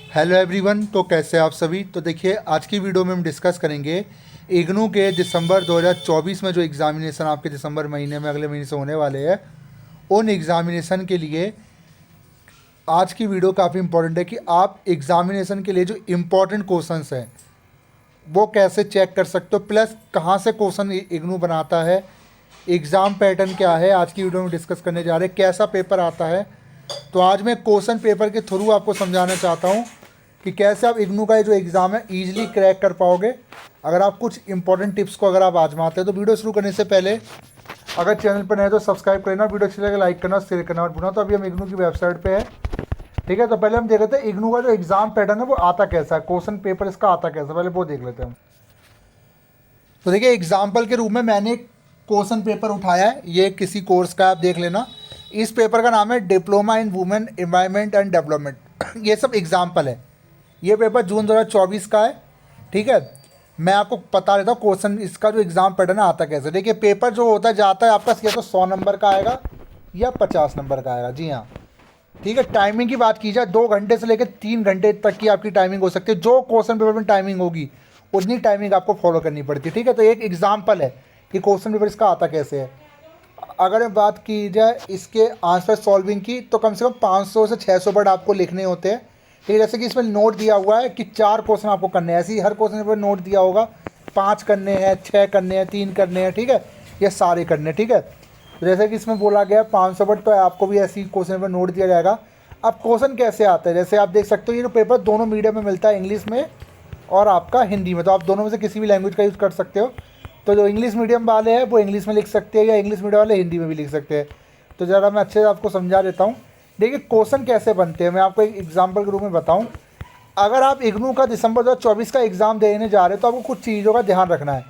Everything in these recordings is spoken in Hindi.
Hello everyone. तो कैसे आप सभी। तो देखिए, आज की वीडियो में हम डिस्कस करेंगे इग्नू के दिसंबर 2024 में जो एग्ज़ामिनेशन आपके दिसंबर महीने में अगले महीने से होने वाले हैं, उन एग्ज़ामिनेशन के लिए आज की वीडियो काफ़ी इंपॉर्टेंट है कि आप एग्ज़ामिनेशन के लिए जो इम्पोर्टेंट क्वेश्चंस हैं वो कैसे चेक कर सकते हो, प्लस कहाँ से क्वेश्चन इग्नू बनाता है, एग्ज़ाम पैटर्न क्या है, आज की वीडियो में डिस्कस करने जा रहे हैं। कैसा पेपर आता है, तो आज मैं क्वेश्चन पेपर के थ्रू आपको समझाना चाहता हूँ कि कैसे आप इग्नू का ये जो एग्ज़ाम है ईजिली क्रैक कर पाओगे अगर आप कुछ इंपॉर्टेंट टिप्स को अगर आप आजमाते हैं। तो वीडियो शुरू करने से पहले अगर चैनल पर नए तो सब्सक्राइब करना, वीडियो अच्छी लगे लाइक करना, शेयर करना मत भूलना। तो अभी हम इग्नू की वेबसाइट पे है, ठीक है। तो पहले हम देख लेते हैं इग्नू का जो एग्ज़ाम पैटर्न है वो आता कैसा है, क्वेश्चन पेपर इसका आता कैसा है, पहले वो देख लेते हैं हम। तो देखिए, एग्जाम्पल के रूप में मैंने एक क्वेश्चन पेपर उठाया है, ये किसी कोर्स का आप देख लेना। इस पेपर का नाम है diploma in women environment and development. ये सब एग्जाम्पल है। ये पेपर जून 2024 का है, ठीक है। मैं आपको बता देता हूँ क्वेश्चन इसका जो एग्ज़ाम पैटर्न आता कैसे। देखिए, पेपर जो होता है जाता है आपका या तो 100 नंबर का आएगा या 50 नंबर का आएगा। जी हाँ, ठीक है। टाइमिंग की बात की जाए 2 घंटे से लेकर 3 घंटे तक की आपकी टाइमिंग हो सकती है। जो क्वेश्चन पेपर में टाइमिंग होगी उतनी टाइमिंग आपको फॉलो करनी पड़ती है, ठीक है। तो एक एग्जाम्पल है कि क्वेश्चन पेपर इसका आता कैसे है। अगर बात की जाए इसके आंसर सॉल्विंग की, तो कम से कम 500 से 600 वर्ड आपको लिखने होते हैं, ठीक है। जैसे कि इसमें नोट दिया हुआ है कि 4 क्वेश्चन आपको करने हैं, ऐसे ही हर क्वेश्चन पेपर नोट दिया होगा 5 करने हैं, 6 करने हैं, 3 करने हैं, ठीक है। ये सारे करने हैं, ठीक है। तो जैसे कि इसमें बोला गया 500 वर्ड, तो आपको भी ऐसी क्वेश्चन पेपर नोट दिया जाएगा। अब क्वेश्चन कैसे आता है, जैसे आप देख सकते हो ये जो पेपर दोनों मीडियम में मिलता है, इंग्लिश में और आपका हिंदी में। तो आप दोनों में से किसी भी लैंग्वेज का यूज़ कर सकते हो। तो जो इंग्लिश मीडियम वाले हैं वो इंग्लिश में लिख सकते हैं, या इंग्लिश मीडियम वाले हिंदी में भी लिख सकते हैं। तो ज़रा मैं अच्छे से आपको समझा देता हूँ। देखिए, क्वेश्चन कैसे बनते हैं मैं आपको एक एग्जाम्पल के रूप में बताऊँ। अगर आप इग्नू का दिसंबर 2024 का एग्ज़ाम देने जा रहे हैं तो आपको कुछ चीज़ों का ध्यान रखना है।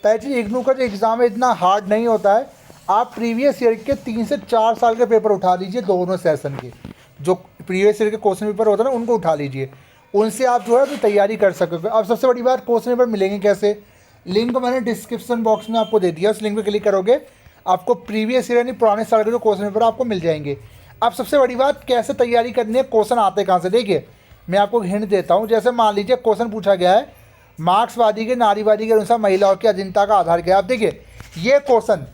पहली चीज़, इग्नू का जो एग्ज़ाम है इतना हार्ड नहीं होता है। आप प्रीवियस ईयर के 3 से 4 साल के पेपर उठा लीजिए, दोनों सेशन के जो प्रीवियस ईयर के क्वेश्चन पेपर होता है ना उनको उठा लीजिए, उनसे आप जो है तो तैयारी कर सकोगे। अब सबसे बड़ी बात, क्वेश्चन पेपर मिलेंगे कैसे। लिंक मैंने डिस्क्रिप्शन बॉक्स में आपको दे दिया, उस लिंक पे क्लिक करोगे आपको प्रीवियस ईयर यानी पुराने साल के जो क्वेश्चन पेपर आपको मिल जाएंगे। अब सबसे बड़ी बात, कैसे तैयारी करनी है, क्वेश्चन आते कहाँ से। देखिए, मैं आपको हिंट देता हूँ। जैसे मान लीजिए क्वेश्चन पूछा गया है मार्क्सवादी के नारीवादी के अनुसार महिलाओं की अधीनता का आधार क्या है। अब देखिए, ये क्वेश्चन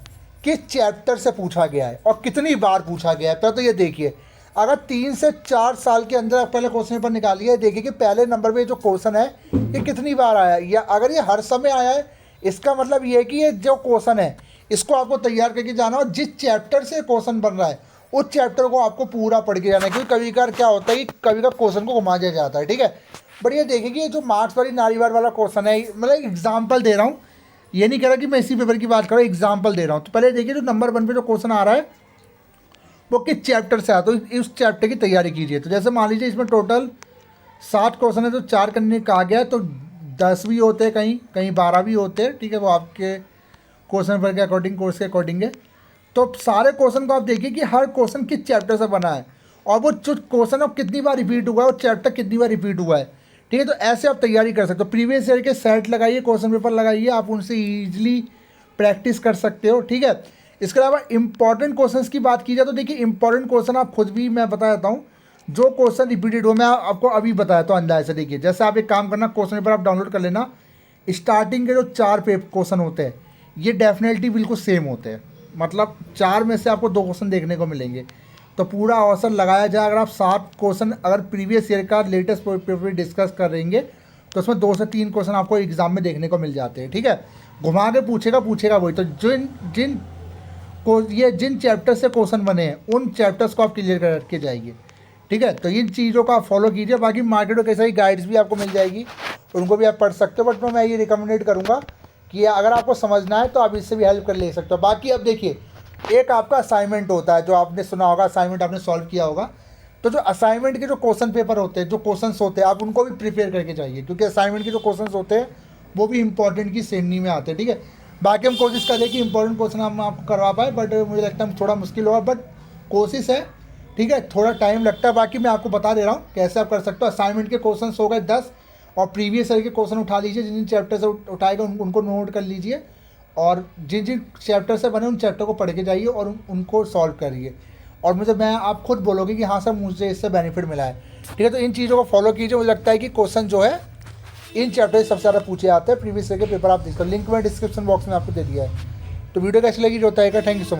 किस चैप्टर से पूछा गया है और कितनी बार पूछा गया है, पहले तो ये देखिए। अगर 3 से 4 साल के अंदर आप पहले क्वेश्चन पेपर निकालिए, देखिए कि पहले नंबर पे जो क्वेश्चन है ये कितनी बार आया है, या अगर ये हर समय आया है इसका मतलब ये है कि ये जो क्वेश्चन है इसको आपको तैयार करके जाना, और जिस चैप्टर से क्वेश्चन बन रहा है उस चैप्टर को आपको पूरा पढ़ के जाना है। क्योंकि कभी कभार क्या होता है कि कभी कभार क्वेश्चन को घुमा दिया जाता है, ठीक है। बट ये देखिए कि ये जो मार्क्सवादी नारीवाद वाला क्वेश्चन है, मतलब एग्जाम्पल दे रहा हूँ, ये नहीं कह रहा कि मैं इसी पेपर की बात कर रहा हूँ, एग्जाम्पल दे रहा हूँ। तो पहले देखिए जो नंबर 1 पे जो क्वेश्चन आ रहा है वो किस चैप्टर से आया, तो इस चैप्टर की तैयारी कीजिए। तो जैसे मान लीजिए इसमें टोटल 7 क्वेश्चन है, तो 4 करने कहा गया है, तो 10 भी होते हैं, कहीं कहीं 12 भी होते हैं, ठीक है। वो आपके क्वेश्चन पेपर के अकॉर्डिंग, कोर्स के अकॉर्डिंग है। तो सारे क्वेश्चन को आप देखिए कि हर क्वेश्चन किस चैप्टर से बना है, और वो जो क्वेश्चन अब कितनी बार रिपीट हुआ है और चैप्टर कितनी बार रिपीट हुआ है, ठीक है। तो ऐसे आप तैयारी कर सकते हो। प्रीवियस ईयर के सेट लगाइए, क्वेश्चन पेपर लगाइए, आप उनसे ईजिली प्रैक्टिस कर सकते हो, ठीक है। इसके अलावा इंपॉर्टेंट क्वेश्चंस की बात की जाए तो देखिए, इंपॉर्टेंट क्वेश्चन आप खुद भी, मैं बता देता हूँ जो क्वेश्चन रिपीटेड हो, मैं आपको अभी बताया तो अंदाज से। देखिए, जैसे आप एक काम करना, क्वेश्चन पेपर आप डाउनलोड कर लेना, स्टार्टिंग के जो 4 क्वेश्चन होते हैं ये डेफिनेटली बिल्कुल सेम होते हैं, मतलब 4 में से आपको 2 क्वेश्चन देखने को मिलेंगे। तो पूरा अवसर लगाया जाए, अगर आप 7 क्वेश्चन अगर प्रीवियस ईयर का लेटेस्ट पेपर डिस्कस करेंगे तो उसमें 2 से 3 क्वेश्चन आपको एग्जाम में देखने को मिल जाते हैं, ठीक है। घुमा के पूछेगा वही। तो जिन चैप्टर से क्वेश्चन बने हैं उन चैप्टर्स को आप क्लियर करके जाइए, ठीक है। तो इन चीज़ों को आप फॉलो कीजिए। बाकी मार्केट में कई सारी गाइड्स भी आपको मिल जाएगी, उनको भी आप पढ़ सकते हो। बट मैं ये रिकमेंडेड करूँगा कि अगर आपको समझना है तो आप इससे भी हेल्प कर ले सकते हो। बाकी अब देखिए, एक आपका असाइनमेंट होता है, जो आपने सुना होगा, असाइनमेंट आपने सॉल्व किया होगा। तो जो असाइनमेंट के जो क्वेश्चन पेपर होते हैं, जो क्वेश्चंस होते हैं, आप उनको भी प्रिपेयर करके जाइए, क्योंकि असाइनमेंट के जो क्वेश्चंस होते हैं वो भी इंपॉर्टेंट की श्रेणी में आते हैं, ठीक है। बाकी हम कोशिश करें कि इंपॉर्टेंट क्वेश्चन हम आपको करवा पाए, बट मुझे लगता है थोड़ा मुश्किल होगा, बट कोशिश है, ठीक है। थोड़ा टाइम लगता है। बाकी मैं आपको बता दे रहा हूँ कैसे आप कर सकते हो। असाइनमेंट के क्वेश्चन हो गए 10, और प्रीवियस ईयर के क्वेश्चन उठा लीजिए, जिन जिन चैप्टर से उठाएगा उनको नोट कर लीजिए, और जिन जिन चैप्टर से बने उन चैप्टर को पढ़ के जाइए और उनको सॉल्व करिए। और मुझे, मैं आप खुद बोलोगे कि हाँ सर मुझे इससे बेनिफिट मिला है। ठीक है, तो इन चीज़ों को फॉलो कीजिए। मुझे लगता है कि क्वेश्चन जो है इन चैप्टर से सबसे ज़्यादा पूछे जाते हैं। प्रीवियस ईयर के पेपर आप देख सकते हो, लिंक मैं डिस्क्रिप्शन बॉक्स में आपको दे दिया है। तो वीडियो कैसी लगी जो होता है, थैंक यू सो मच।